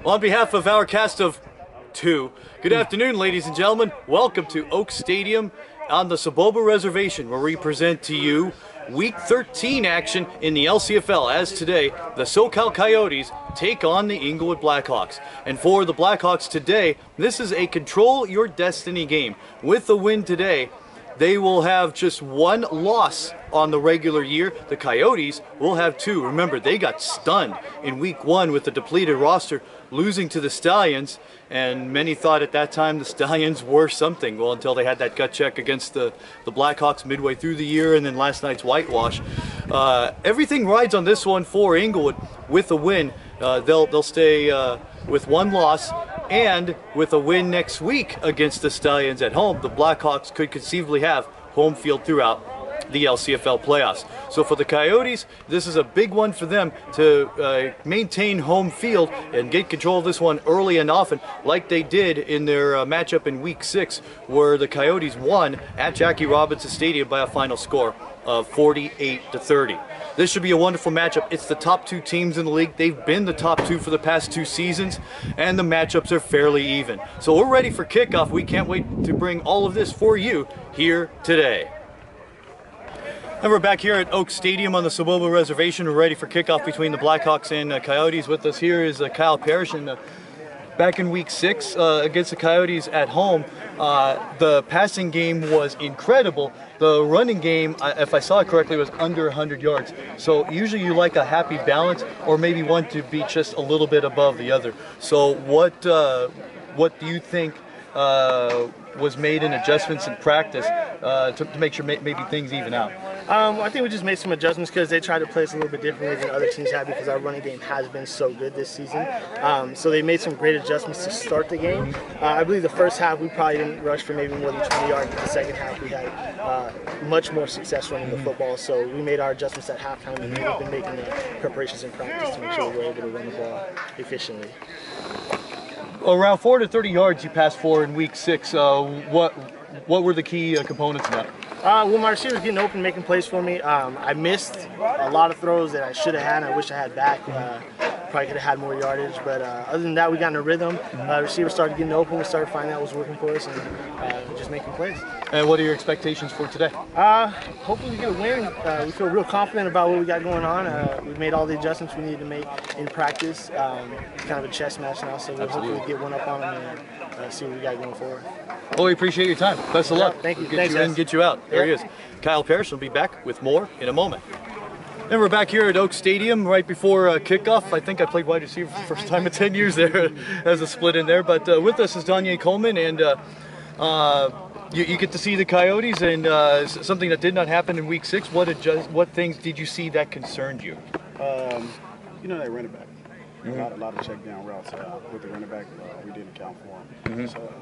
On behalf of our cast of two, good afternoon, ladies and gentlemen. Welcome to Oak Stadium on the Saboba Reservation, where we present to you Week 13 action in the LCFL, as today the SoCal Coyotes take on the Inglewood Blackhawks. And for the Blackhawks today, this is a control your destiny game. With the win today, they will have just one loss on the regular year. The Coyotes will have two. Remember, they got stunned in Week 1 with the depleted roster, losing to the Stallions, and many thought at that time the Stallions were something. Well, until they had that gut check against the Blackhawks midway through the year, and then last night's whitewash. Everything rides on this one for Inglewood. With a win, they'll stay with one loss, and with a win next week against the Stallions at home, the Blackhawks could conceivably have home field throughout the LCFL playoffs. So for the Coyotes, this is a big one for them to maintain home field and get control of this one early and often, like they did in their matchup in Week 6, where the Coyotes won at Jackie Robinson Stadium by a final score of 48-30. This should be a wonderful matchup. It's the top two teams in the league. They've been the top two for the past 2 seasons, and the matchups are fairly even. So we're ready for kickoff. We can't wait to bring all of this for you here today. And we're back here at Oak Stadium on the Saboba Reservation. We're ready for kickoff between the Blackhawks and Coyotes. With us here is Kyle Parrish. And back in Week 6 against the Coyotes at home, the passing game was incredible. The running game, if I saw it correctly, was under 100 yards. So usually you like a happy balance, or maybe one to be just a little bit above the other. So what do you think was made in adjustments in practice to make sure maybe things even out? I think we just made some adjustments because they tried to play us a little bit differently than other teams have, because our running game has been so good this season. So they made some great adjustments to start the game. I believe the first half we probably didn't rush for maybe more than 20 yards, but the second half we had much more success running the football. So we made our adjustments at halftime, and we've been making the preparations in practice to make sure we were able to run the ball efficiently. Around 4 to 30 yards you passed for in Week 6. What were the key components of that? Well, my receiver was getting open, making plays for me. I missed a lot of throws that I should have had, and I wish I had back. Probably could have had more yardage, but other than that, we got in a rhythm. Receivers started getting open. We started finding out what was working for us, and just making plays. And what are your expectations for today? Hopefully we get a win. We feel real confident about what we got going on. We've made all the adjustments we need to make in practice. Kind of a chess match now, so we'll hopefully get one up on them and see what we got going forward. Well, we appreciate your time. Best of luck. Thank you. Get you in, get you out. There he is. Kyle Parrish will be back with more in a moment. And we're back here at Oak Stadium right before kickoff. I think I played wide receiver for the first time in 10 years there as a split in there. But with us is Danye Coleman, and you get to see the Coyotes, and something that did not happen in Week 6. What things did you see that concerned you? They running back. A lot of check down routes with the running back. We didn't account for them. So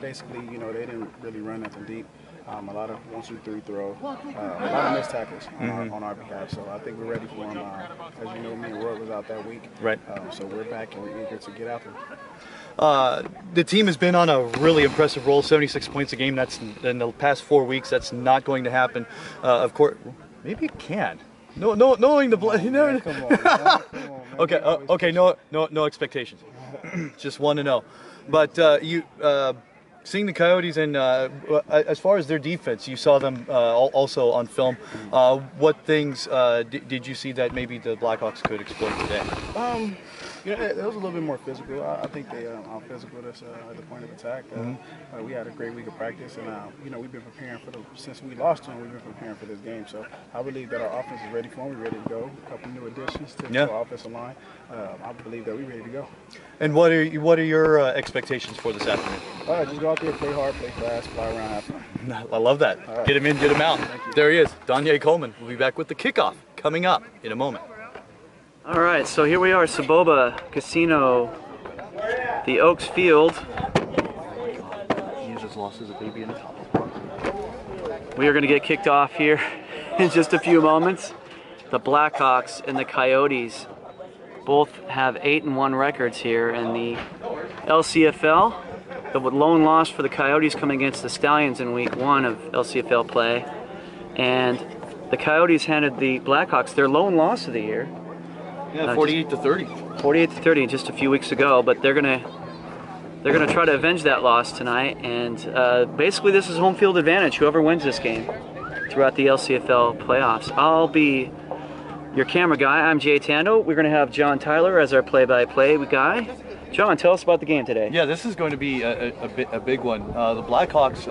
basically, they didn't really run nothing deep. A lot of 1-2-3 throw, a lot of missed tackles on our behalf. So I think we're ready for them. As you know, me and Roy was out that week. Right. So we're back and we're eager to get out there. The team has been on a really impressive roll, 76 points a game. That's in the past 4 weeks. That's not going to happen. Of course, maybe it can. No, knowing the Come on. Okay. Okay. No expectations. Just want to know. But seeing the Coyotes, and as far as their defense, you saw them also on film. What things did you see that maybe the Blackhawks could exploit today? It was a little bit more physical. I think they out-physicaled us at the point of attack. We had a great week of practice, and we've been preparing since we lost to them. We've been preparing for this game. So I believe that our offense is ready for them. We're ready to go. A couple new additions to our offensive line. I believe that we're ready to go. And what are your expectations for this afternoon? Just go out there, play hard, play fast, fly around, have fun. I love that. Right. Get him in, get him out. There he is, Danye Coleman. We'll be back with the kickoff coming up in a moment. All right, so here we are, Saboba Casino, the Oaks Field. He just lost his baby in the top. We are going to get kicked off here in just a few moments. The Blackhawks and the Coyotes both have 8-1 records here in the LCFL. The lone loss for the Coyotes coming against the Stallions in Week 1 of LCFL play. And the Coyotes handed the Blackhawks their lone loss of the year. Yeah, 48 to 30. 48 to 30 just a few weeks ago, but they're gonna try to avenge that loss tonight, and basically this is home field advantage. Whoever wins this game throughout the LCFL playoffs. I'll be your camera guy. I'm Jay Tando. We're gonna have John Tyler as our play-by-play guy. John, tell us about the game today. Yeah, this is going to be a big one. The Blackhawks,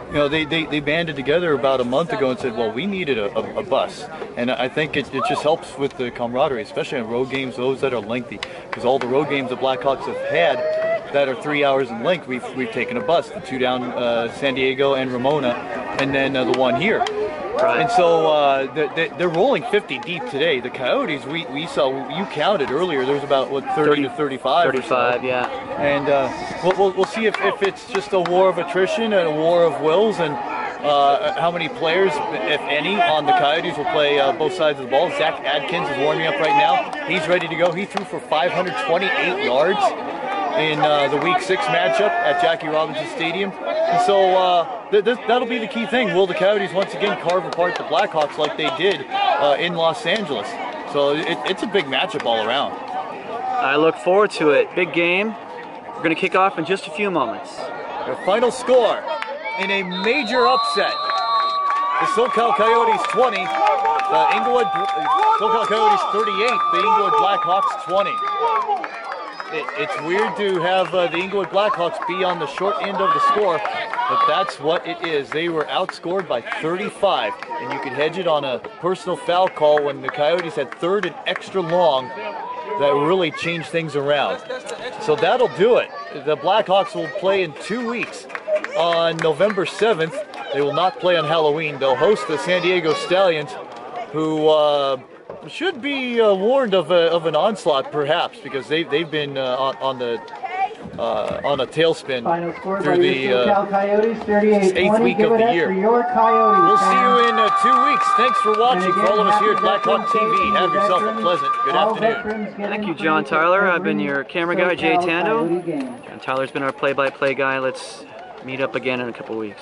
you know, they banded together about a month ago and said, well, we needed a bus. And I think it just helps with the camaraderie, especially on road games, those that are lengthy. Because all the road games the Blackhawks have had that are 3 hours in length, we've taken a bus. The two down San Diego and Ramona, and then the one here. Right. And so they're rolling 50 deep today. The Coyotes, we saw, you counted earlier, there was about, what, 30 to 35 35, or so. yeah. And we'll see if it's just a war of attrition and a war of wills, and how many players, if any, on the Coyotes will play both sides of the ball. Zach Adkins is warming up right now. He's ready to go. He threw for 528 yards in the Week 6 matchup at Jackie Robinson Stadium. And so that'll be the key thing. Will the Coyotes once again carve apart the Blackhawks like they did in Los Angeles? So it's a big matchup all around. I look forward to it. Big game. We're going to kick off in just a few moments. The final score in a major upset. The SoCal Coyotes 20, the Inglewood SoCal Coyotes 38, the Inglewood Blackhawks 20. It's weird to have the Inglewood Blackhawks be on the short end of the score, but that's what it is. They were outscored by 35, and you could hedge it on a personal foul call when the Coyotes had third and extra long. That really changed things around. So that'll do it. The Blackhawks will play in 2 weeks. On November 7th, they will not play on Halloween. They'll host the San Diego Stallions, who should be warned of an onslaught, perhaps, because they've been on a tailspin through the 8th week of the year. We'll see you in 2 weeks. Thanks for watching. Follow us here at Blackhawk TV. Have yourself a pleasant good afternoon. Thank you, John Tyler. I've been your camera guy, Jay Tando. John Tyler's been our play-by-play guy. Let's meet up again in a couple weeks.